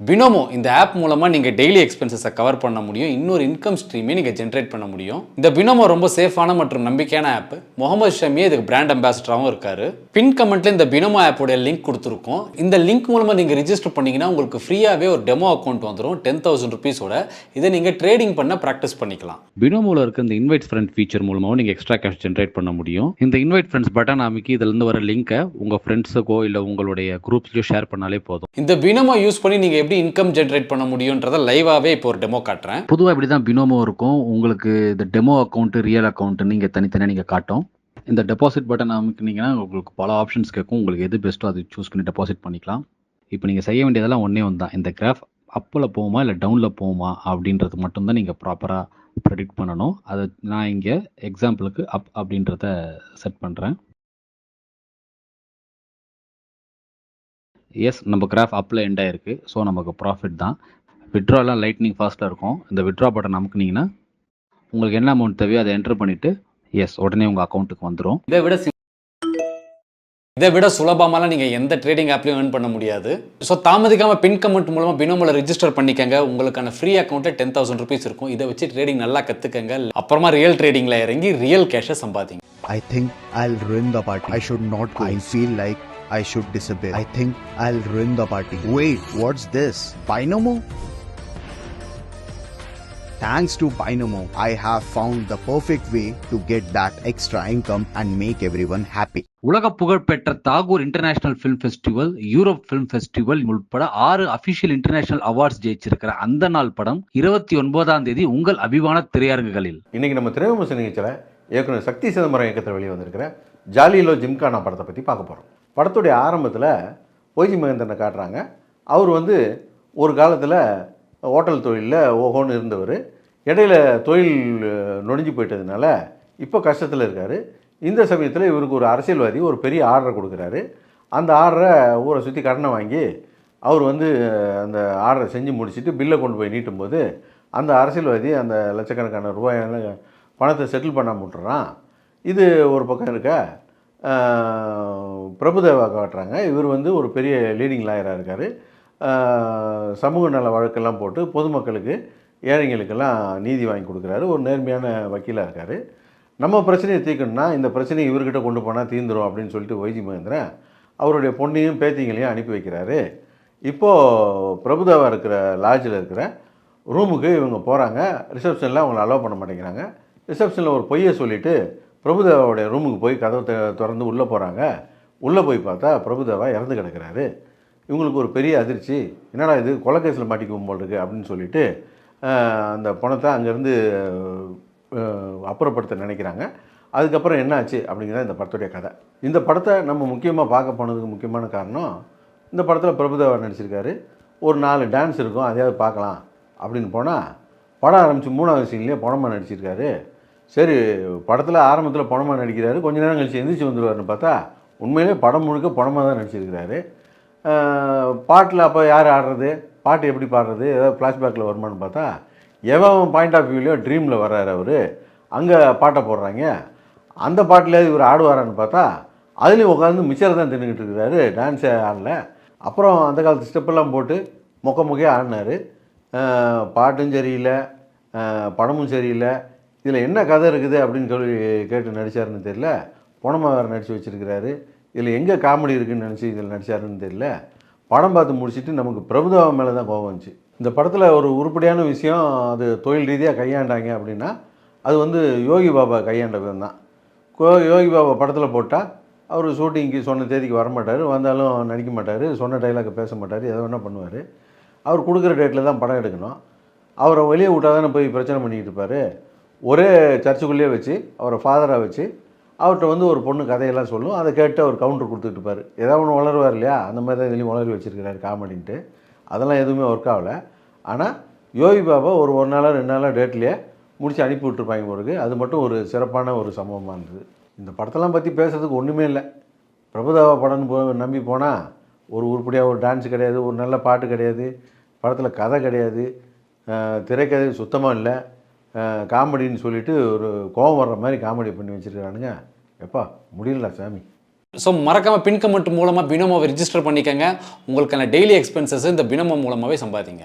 Binomo இந்த app மூலமாக நீங்கள் டெய்லி எக்ஸ்பென்சஸை கவர் பண்ண முடியும். இன்னொரு இன்கம் ஸ்ட்ரீமே நீங்கள் ஜென்ரேட் பண்ண முடியும். இந்த பினோமோ ரொம்ப சேஃபான மற்றும் நம்பிக்கையான ஆப். முகமது ஷமியே இதுக்கு பிராண்ட் அம்பாசிடராகவும் இருக்காரு. பின் கமெண்ட்ல இந்த பினோமோ ஆப்போட லிங்க் கொடுத்துருக்கோம். இந்த லிங்க் மூலமாக நீங்கள் ரிஜிஸ்டர் பண்ணீங்கன்னா உங்களுக்கு ஃப்ரீயாகவே ஒரு டெமோ அக்கௌண்ட் வந்துடும் 10,000 ருபீஸோட. இதை நீங்கள் ட்ரேடிங் பண்ண ப்ராக்டிஸ் பண்ணிக்கலாம். பினோமோவில் இருக்க இந்த இன்வைட் ஃப்ரெண்ட் ஃபீச்சர் மூலமாகவும் நீங்கள் எக்ஸ்ட்ரா கேஷ் ஜென்ரேட் பண்ண முடியும். இந்த இன்வைட் ஃப்ரெண்ட்ஸ் பட்டன் அமைக்கி இதிலிருந்து வர லிங்கை உங்கள் ஃப்ரெண்ட்ஸுக்கோ இல்லை உங்களுடைய குரூப்ஸ்லையோ ஷேர் பண்ணாலே போதும். இந்த பினோமோ யூஸ் பண்ணி நீங்கள் எப்படி இன்கம் ஜென்ரேட் பண்ண முடியும்ன்றதை லைவாகவே இப்போ ஒரு டெமோ காட்டுறேன். பொதுவாக இப்படி தான் பினோமோ இருக்கும். உங்களுக்கு இந்த டெமோ அக்கௌண்ட்டு ரியல் அக்கௌண்ட்டு நீங்கள் தனித்தனியாக நீங்கள் காட்டும். இந்த டெபாசிட் பட்டன் அமைக்கினீங்கன்னா உங்களுக்கு பல ஆப்ஷன்ஸ் கேட்கும். உங்களுக்கு எது பெஸ்ட்டோ அது சூஸ் பண்ணி டெபாசிட் பண்ணிக்கலாம். இப்போ நீங்கள் செய்ய வேண்டியதெல்லாம் ஒன்றே ஒன்று தான். இந்த கிராஃப் அப்பில் போகுமா இல்லை டவுனில் போகுமா அப்படின்றது மட்டும்தான் நீங்கள் ப்ராப்பராக ப்ரெடிக்ட் பண்ணணும். அதை நான் இங்கே எக்ஸாம்பிளுக்கு அப் அப்படின்றத செட் பண்ணுறேன். எஸ், நம்ம கிராஃப் அப்பில் எண்ட் ஆகிருக்கு. ஸோ நமக்கு ப்ராஃபிட் தான். விட்ராலாம் லைட்னிங் ஃபாஸ்ட்டாக இருக்கும். இந்த விட்ரா பட்டன் அமுக்குனீங்கன்னா உங்களுக்கு என்ன அமௌண்ட் தேவையோ அதை என்டர் பண்ணிவிட்டு எஸ் உடனே உங்கள் அக்கௌண்ட்டுக்கு வந்துடும். இதை விட சுலபமாலாம் நீங்கள் எந்த ட்ரேடிங் ஆப்லையும் ஏர்ன் பண்ண முடியாது. ஸோ தாமதிக்காமல் பின் கமெண்ட் மூலமாக பினோமோவில் ரிஜிஸ்டர் பண்ணிக்கங்க. உங்களுக்கான ஃப்ரீ அக்கௌண்ட்டில் 10,000 ருபீஸ் இருக்கும். இதை வச்சு ட்ரேடிங் நல்லா கற்றுக்கங்க. அப்புறமா ரியல் ட்ரேடிங்கில் இறங்கி real கேஷை சம்பாதிங்க. I think I'll ruin the party. I should not go. I feel like I should disappear. I think I'll ruin the party. Wait, what's this? Binomo? Thanks to Binomo, I have found the perfect way to get that extra income and make everyone happy. உலக புகழ்பெற்ற Tagore international film festival, Europe film festival உட்பட 6 official international awards ஜெயிச்சிருக்கிற அந்த நாள் படம் 29ஆம் தேதி உங்கள் அபிமான திரையரங்குகளில். இன்னைக்கு நம்ம திரைவிமர்சன நிகழ்ச்சியில் இயக்குனர் சக்தி சிதம்பரம் இயக்கத்தில் வெளியே வந்திருக்கிற ஜாலிலோ ஜிம்கானா படத்தை பற்றி பார்க்க போகிறோம். படத்துடைய ஆரம்பத்தில் ஒய்ஜி மகேந்திரனை காட்டுறாங்க. அவர் ஒரு காலத்தில் ஹோட்டல் தொழிலில் ஓஹோன்னு இருந்தவர். இடையில தொழில் நொடிஞ்சு போயிட்டதுனால இப்போ கஷ்டத்தில் இருக்கார். இந்த சமயத்தில் இவருக்கு ஒரு அரசியல்வாதி ஒரு பெரிய ஆர்டரை கொடுக்குறாரு. அந்த ஆர்டரை ஊரை சுற்றி கடனை வாங்கி அவர் அந்த ஆர்டரை செஞ்சு முடிச்சுட்டு பில்லை கொண்டு போய் நீட்டும்போது அந்த அரசியல்வாதி அந்த லட்சக்கணக்கான ரூபாயான பணத்தை செட்டில் பண்ணாமல் விட்டுறான். இது ஒரு பக்கம் இருக்க பிரபுதேவா காட்டுறாங்க. இவர் ஒரு பெரிய லீடிங் லாயராக இருக்கார். சமூக நல வழக்கெல்லாம் போட்டு பொதுமக்களுக்கு ஏழைங்களுக்கெல்லாம் நீதி வாங்கி கொடுக்குறாரு. ஒரு நேர்மையான வக்கீலாக இருக்கார். நம்ம பிரச்சனையை தீர்க்கணும்னா இந்த பிரச்சனையை இவர்கிட்ட கொண்டு போனால் தீர்ந்துடும் அப்படின்னு சொல்லிட்டு ஒய்ஜி மகேந்திரன் அவருடைய பொண்ணையும் பேத்திங்களையும் அனுப்பி வைக்கிறாரு. இப்போது பிரபுதேவா இருக்கிற லாட்ஜில் இருக்கிற ரூமுக்கு இவங்க போகிறாங்க. ரிசப்ஷனில் அவங்கள அலோவ் பண்ண மாட்டேங்கிறாங்க. ரிசப்ஷனில் ஒரு பொய்யை சொல்லிவிட்டு பிரபுதேவாவுடைய ரூமுக்கு போய் கதவை திறந்து உள்ளே போகிறாங்க. உள்ளே போய் பார்த்தா பிரபுதேவா இறந்து கிடக்கிறாரு. இவங்களுக்கு ஒரு பெரிய அதிர்ச்சி. என்னடா இது கொலைக்கேஸில் மாட்டிக்கும் போல் இருக்குது அப்படின்னு சொல்லிட்டு அந்த பணத்தை அங்கேருந்து அப்புறப்படுத்த நினைக்கிறாங்க. அதுக்கப்புறம் என்ன ஆச்சு அப்படிங்கிறத இந்த படத்துடைய கதை. இந்த படத்தை நம்ம முக்கியமாக பார்க்க போனதுக்கு முக்கியமான காரணம், இந்த படத்தில் பிரபுதேவா நடிச்சிருக்காரு. ஒரு 4 டான்ஸ் இருக்கும், அதையாவது பார்க்கலாம் அப்படின்னு போனால் படம் ஆரம்பித்து 3வது சீன்லேயே பணமாக நடிச்சிருக்காரு. சரி, படத்தில் ஆரம்பத்தில் பணமாக நடிக்கிறாரு, கொஞ்ச நேரம் கழிச்சு எந்திரிச்சு வந்துடுவார்னு பார்த்தா உண்மையிலே படம் முழுக்க பணமாக தான் நடிச்சிருக்கிறாரு. பாட்டில் அப்போ யார் ஆடுறது, பாட்டு எப்படி பாடுறது, ஏதாவது ஃப்ளாஷ்பேக்கில் வருமானு பார்த்தா எவன் பாயிண்ட் ஆஃப் வியூலையோ ட்ரீமில் வர்றாரு அவர். அங்கே பாட்டை போடுறாங்க. அந்த பாட்டில் இவர் ஆடுவாரான்னு பார்த்தா அதுலேயும் உட்காந்து மிச்சரை தான் தின்னுக்கிட்டு இருக்கிறாரு, டான்ஸே ஆடல. அப்புறம் அந்த காலத்து ஸ்டெப்பெல்லாம் போட்டு மொக்கையாக ஆடினார். பாட்டும் சரியில்லை, படமும் சரியில்லை. இதில் என்ன கதை இருக்குது அப்படின்னு சொல்லி கேட்டு நடித்தாருன்னு தெரியல. பணமாக வேறு நடித்து வச்சுருக்கிறாரு. இதில் எங்கே காமெடி இருக்குதுன்னு நினச்சி இதில் நடித்தாருன்னு தெரியல. படம் பார்த்து முடிச்சுட்டு நமக்கு பிரபுதேவா மேலே தான் கோபம் வந்துச்சு. இந்த படத்தில் ஒரு உருப்படியான விஷயம், அது தொழில் ரீதியாக கையாண்டாங்க அப்படின்னா அது யோகி பாபா கையாண்ட விதம் தான். யோகி பாபா படத்தில் போட்டால் அவர் ஷூட்டிங்க்கு சொன்ன தேதிக்கு வரமாட்டார், வந்தாலும் நடிக்க மாட்டார், சொன்ன டைலாக்கை பேச மாட்டார், எதை வேணால் பண்ணுவார். அவர் கொடுக்குற டேட்டில் தான் படம் எடுக்கணும். அவரை வெளியே விட்டால் தானே போய் பிரச்சனை பண்ணிக்கிட்டு இருப்பார். ஒரே சர்ச்சுக்குள்ளேயே வச்சு அவரை ஃபாதராக வச்சு அவர்கிட்ட ஒரு பொண்ணு கதையெல்லாம் சொல்லும். அதை கேட்டு அவர் கவுண்டர் கொடுத்துட்டு இருப்பார். ஏதாவது ஒன்று வளருவார் இல்லையா, அந்த மாதிரி தான் இதுலேயும் வளரி வச்சுருக்கிறாரு காமெடின்ட்டு. அதெல்லாம் எதுவுமே ஒர்க் ஆகலை. ஆனால் யோகி பாபா ஒரு நாளோ 2 நாளோ டேட்லேயே முடித்து அனுப்பி விட்டுருப்பாங்க போருக்கு. அது மட்டும் ஒரு சிறப்பான ஒரு சம்பவமாக இருந்தது. இந்த படத்தெல்லாம் பற்றி பேசுகிறதுக்கு ஒன்றுமே இல்லை. பிரபுதேவா படம்னு நம்பி போனால் ஒரு உருப்படியாக ஒரு டான்ஸ் கிடையாது, ஒரு நல்ல பாட்டு கிடையாது, படத்தில் கதை கிடையாது, திரைக்கதை சுத்தமாக இல்லை, காமெடின்னு சொல்லிவிட்டு ஒரு கோபம் வர்ற மாதிரி காமெடி பண்ணி வச்சுருக்கிறானுங்க. எப்பா முடியல சாமி. ஸோ மறக்காமல் பின் கமெண்ட் மூலமாக பினோமோவை ரிஜிஸ்டர் பண்ணிக்கங்க. உங்களுக்கான டெய்லி எக்ஸ்பென்சஸ் இந்த பினோமோ மூலமாகவே சம்பாதிங்க.